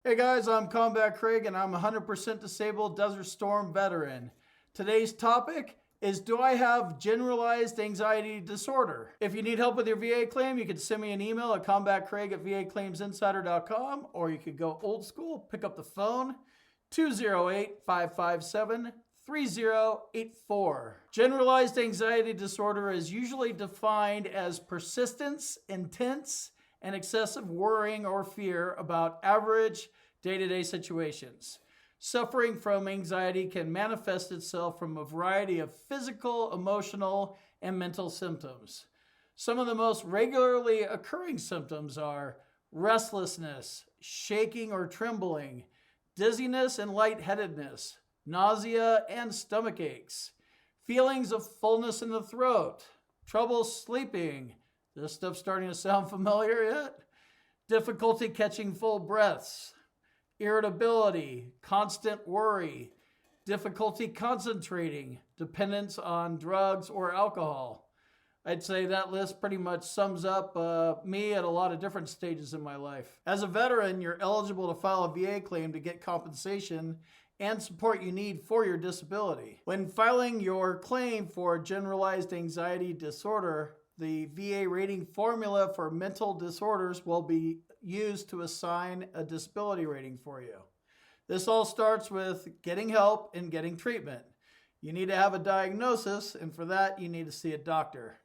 Hey guys, I'm Combat Craig and I'm 100% disabled Desert Storm veteran. Today's topic is, do I have generalized anxiety disorder? If you need help with your VA claim, you can send me an email at combatcraig@vaclaimsinsider.com, or you could go old school, pick up the phone, 208-557-3084. Generalized anxiety disorder is usually defined as persistence, intense, and excessive worrying or fear about average day-to-day situations. Suffering from anxiety can manifest itself from a variety of physical, emotional, and mental symptoms. Some of the most regularly occurring symptoms are restlessness, shaking or trembling, dizziness and lightheadedness, nausea and stomach aches, feelings of fullness in the throat, trouble sleeping. This stuff starting to sound familiar yet? Difficulty catching full breaths, irritability, constant worry, difficulty concentrating, dependence on drugs or alcohol. I'd say that list pretty much sums up me at a lot of different stages in my life. As a veteran, you're eligible to file a VA claim to get compensation and support you need for your disability. When filing your claim for generalized anxiety disorder, the VA rating formula for mental disorders will be used to assign a disability rating for you. This all starts with getting help and getting treatment. You need to have a diagnosis, and for that, you need to see a doctor.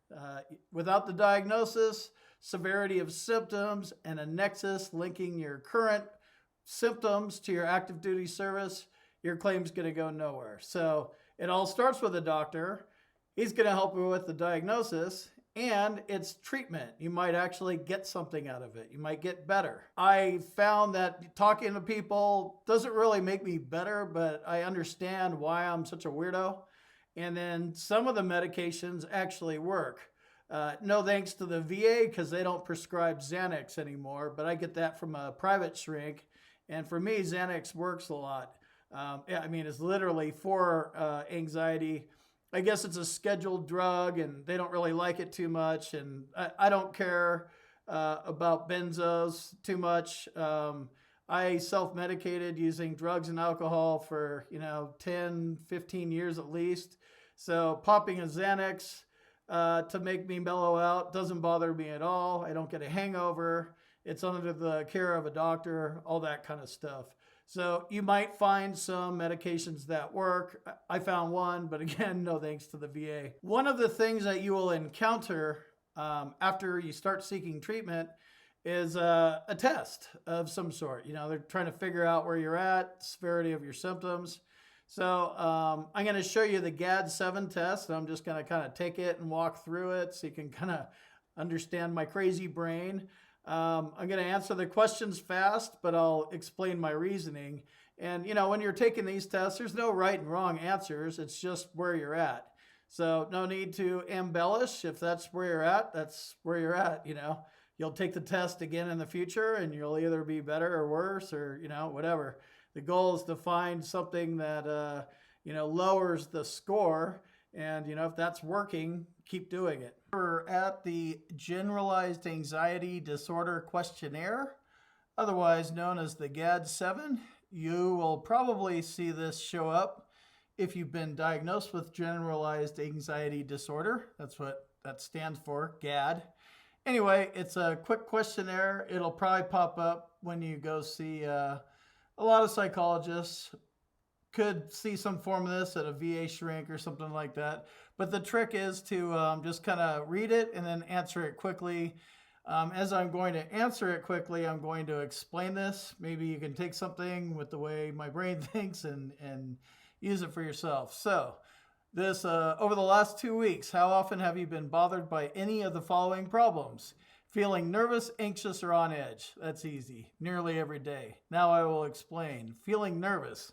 Without the diagnosis, severity of symptoms, and a nexus linking your current symptoms to your active duty service, your claim's going to go nowhere. So it all starts with a doctor. He's going to help you with the diagnosis, and it's treatment. You might actually get something out of it. You might get better. I found that talking to people doesn't really make me better, but I understand why I'm such a weirdo. And then some of the medications actually work. No thanks to the VA, because they don't prescribe Xanax anymore, but I get that from a private shrink. And for me, Xanax works a lot. It's literally for anxiety. I guess it's a scheduled drug and they don't really like it too much. And I don't care about benzos too much. I self-medicated using drugs and alcohol for, 10, 15 years at least. So popping a Xanax to make me mellow out doesn't bother me at all. I don't get a hangover. It's under the care of a doctor, all that kind of stuff. So you might find some medications that work. I found one, but again, no thanks to the VA. One of the things that you will encounter after you start seeking treatment is a test of some sort. They're trying to figure out where you're at, severity of your symptoms. So I'm going to show you the GAD-7 test. I'm just going to kind of take it and walk through it so you can kind of understand my crazy brain. I'm going to answer the questions fast, but I'll explain my reasoning. And, when you're taking these tests, there's no right and wrong answers. It's just where you're at. So no need to embellish. If that's where you're at, that's where you're at. You'll take the test again in the future and you'll either be better or worse or, whatever. The goal is to find something that, lowers the score. And, if that's working, keep doing it. We're at the Generalized Anxiety Disorder Questionnaire, otherwise known as the GAD-7. You will probably see this show up if you've been diagnosed with Generalized Anxiety Disorder. That's what that stands for, GAD. Anyway, it's a quick questionnaire. It'll probably pop up when you go see a lot of psychologists. Could see some form of this at a VA shrink or something like that. But the trick is to just kind of read it and then answer it quickly. As I'm going to answer it quickly, I'm going to explain this. Maybe you can take something with the way my brain thinks and use it for yourself. So this over the last 2 weeks, how often have you been bothered by any of the following problems? Feeling nervous, anxious, or on edge? That's easy. Nearly every day. Now I will explain. Feeling nervous.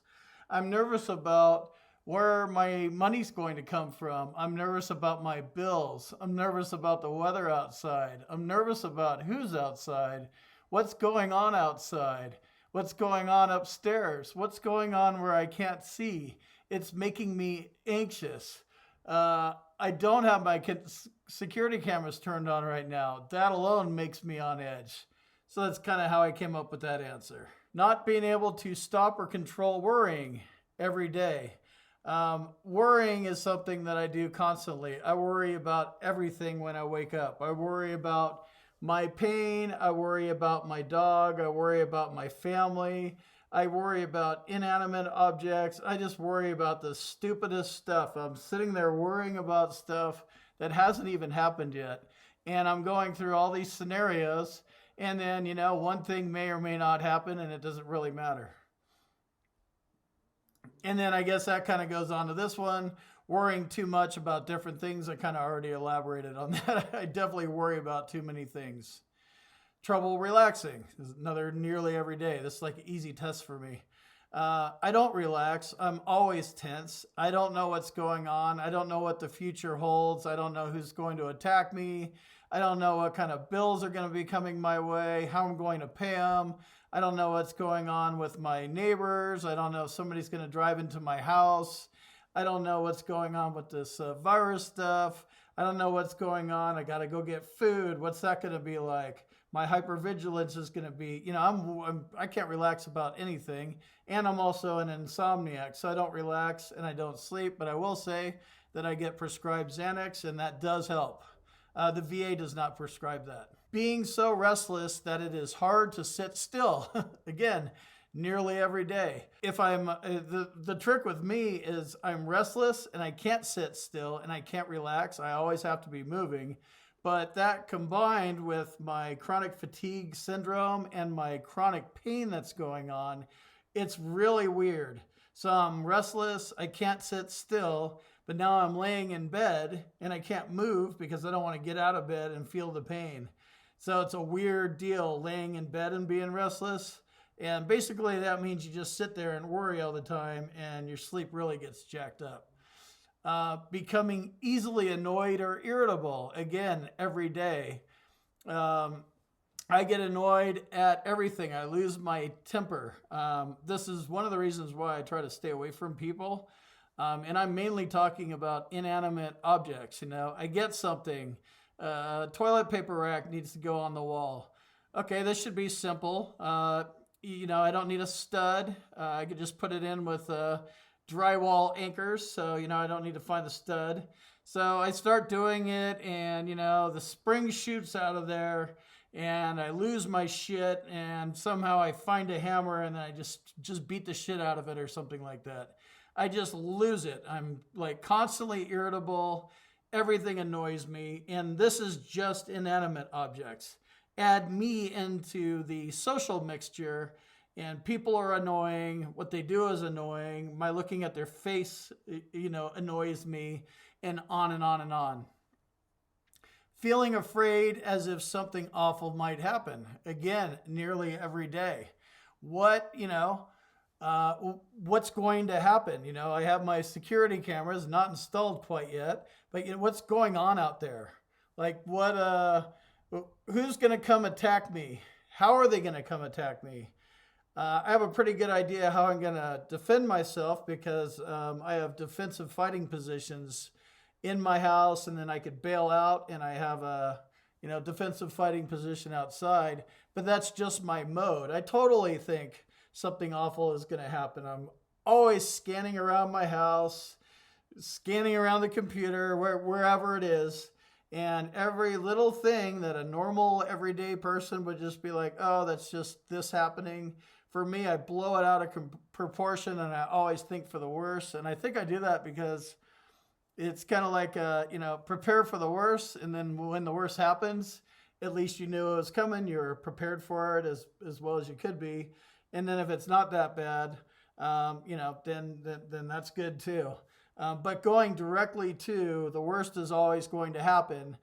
I'm nervous about where my money's going to come from. I'm nervous about my bills. I'm nervous about the weather outside. I'm nervous about who's outside, what's going on outside, what's going on upstairs, what's going on where I can't see. It's making me anxious. I don't have my security cameras turned on right now. That alone makes me on edge. So that's kind of how I came up with that answer. Not being able to stop or control worrying every day. Worrying is something that I do constantly. I worry about everything when I wake up. I worry about my pain. I worry about my dog. I worry about my family. I worry about inanimate objects. I just worry about the stupidest stuff. I'm sitting there worrying about stuff that hasn't even happened yet. And I'm going through all these scenarios. And then, one thing may or may not happen, and it doesn't really matter. And then I guess that kind of goes on to this one, worrying too much about different things. I kind of already elaborated on that. I definitely worry about too many things. Trouble relaxing is another nearly every day. This is like an easy test for me. I don't relax. I'm always tense. I don't know what's going on. I don't know what the future holds. I don't know who's going to attack me. I don't know what kind of bills are going to be coming my way, how I'm going to pay them. I don't know what's going on with my neighbors. I don't know if somebody's going to drive into my house. I don't know what's going on with this virus stuff. I don't know what's going on. I got to go get food. What's that going to be like? My hypervigilance is going to be, I can't relax about anything. And I'm also an insomniac, so I don't relax and I don't sleep. But I will say that I get prescribed Xanax, and that does help. The VA does not prescribe that. Being so restless that it is hard to sit still. Again, nearly every day. If I'm the trick with me is I'm restless and I can't sit still and I can't relax. I always have to be moving. But that combined with my chronic fatigue syndrome and my chronic pain that's going on, it's really weird. So I'm restless, I can't sit still, but now I'm laying in bed and I can't move because I don't want to get out of bed and feel the pain. So it's a weird deal, laying in bed and being restless. And basically that means you just sit there and worry all the time and your sleep really gets jacked up. Becoming easily annoyed or irritable, again, every day. I get annoyed at everything. I lose my temper. This is one of the reasons why I try to stay away from people. And I'm mainly talking about inanimate objects. I get something. Toilet paper rack needs to go on the wall. Okay, this should be simple. I don't need a stud. I could just put it in with drywall anchors, so I don't need to find the stud. So I start doing it, and the spring shoots out of there, and I lose my shit, and somehow I find a hammer, and then I just beat the shit out of it or something like that. I just lose it. I'm like constantly irritable. Everything annoys me, and this is just inanimate objects. Add me into the social mixture, and people are annoying. What they do is annoying. My looking at their face, annoys me, and on and on and on. Feeling afraid as if something awful might happen. Again, nearly every day. What's going to happen? I have my security cameras not installed quite yet, but what's going on out there? Like who's going to come attack me? How are they going to come attack me? I have a pretty good idea how I'm going to defend myself because I have defensive fighting positions in my house, and then I could bail out, and I have a defensive fighting position outside. But that's just my mode. I totally think something awful is going to happen. I'm always scanning around my house, scanning around the computer, wherever it is. And every little thing that a normal everyday person would just be like, oh, that's just this happening. For me, I blow it out of proportion, and I always think for the worst. And I think I do that because it's kind of like, prepare for the worst. And then when the worst happens, at least you knew it was coming. You're prepared for it as well as you could be. And then if it's not that bad, then that's good too. But going directly to the worst is always going to happen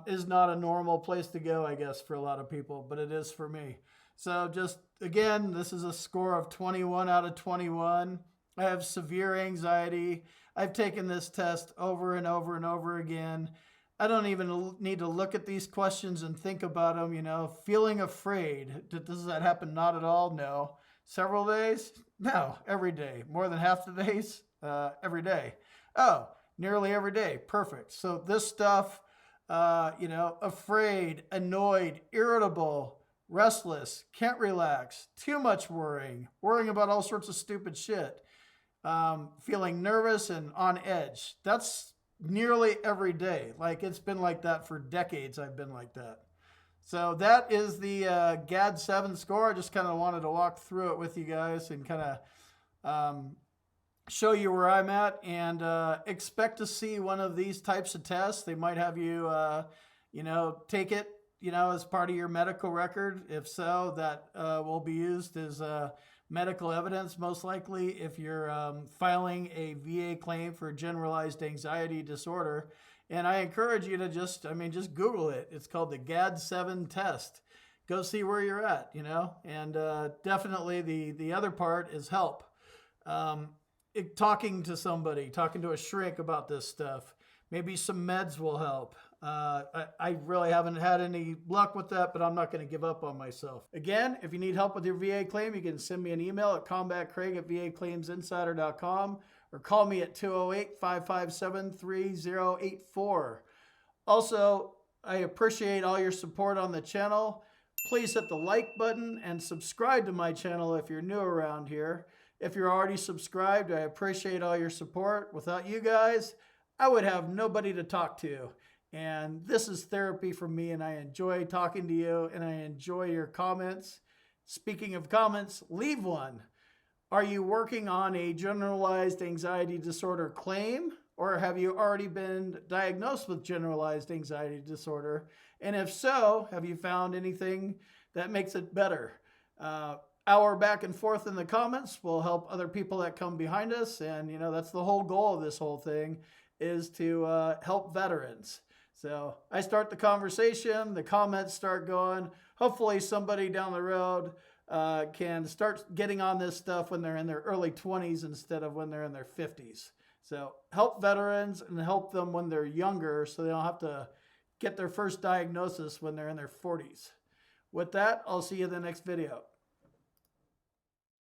is not a normal place to go, I guess, for a lot of people, but it is for me. So just, again, this is a score of 21 out of 21. I have severe anxiety. I've taken this test over and over and over again. I don't even need to look at these questions and think about them, Feeling afraid. Does that happen? Not at all, no. Several days? No, every day. More than half the days? Every day. Oh, nearly every day. Perfect. So this stuff, afraid, annoyed, irritable, restless, can't relax, too much worrying, worrying about all sorts of stupid shit, feeling nervous and on edge. That's nearly every day. Like it's been like that for decades. I've been like that. So that is the GAD-7 score. I just kind of wanted to walk through it with you guys and kind of show you where I'm at, and expect to see one of these types of tests. They might have you, take it, as part of your medical record. If so, that will be used as medical evidence, most likely, if you're filing a VA claim for generalized anxiety disorder. And I encourage you to just Google it. It's called the GAD-7 test. Go see where you're at, and definitely the other part is help. Talking to somebody, talking to a shrink about this stuff. Maybe some meds will help. I really haven't had any luck with that, but I'm not going to give up on myself. Again, if you need help with your VA claim, you can send me an email at combatcraig@vaclaimsinsider.com or call me at 208-557-3084. Also, I appreciate all your support on the channel. Please hit the like button and subscribe to my channel if you're new around here. If you're already subscribed, I appreciate all your support. Without you guys, I would have nobody to talk to. And this is therapy for me, and I enjoy talking to you, and I enjoy your comments. Speaking of comments, leave one. Are you working on a generalized anxiety disorder claim, or have you already been diagnosed with generalized anxiety disorder? And if so, have you found anything that makes it better? Our back and forth in the comments will help other people that come behind us. And, that's the whole goal of this whole thing, is to help veterans. So I start the conversation, the comments start going. Hopefully somebody down the road can start getting on this stuff when they're in their early 20s instead of when they're in their 50s. So help veterans and help them when they're younger so they don't have to get their first diagnosis when they're in their 40s. With that, I'll see you in the next video.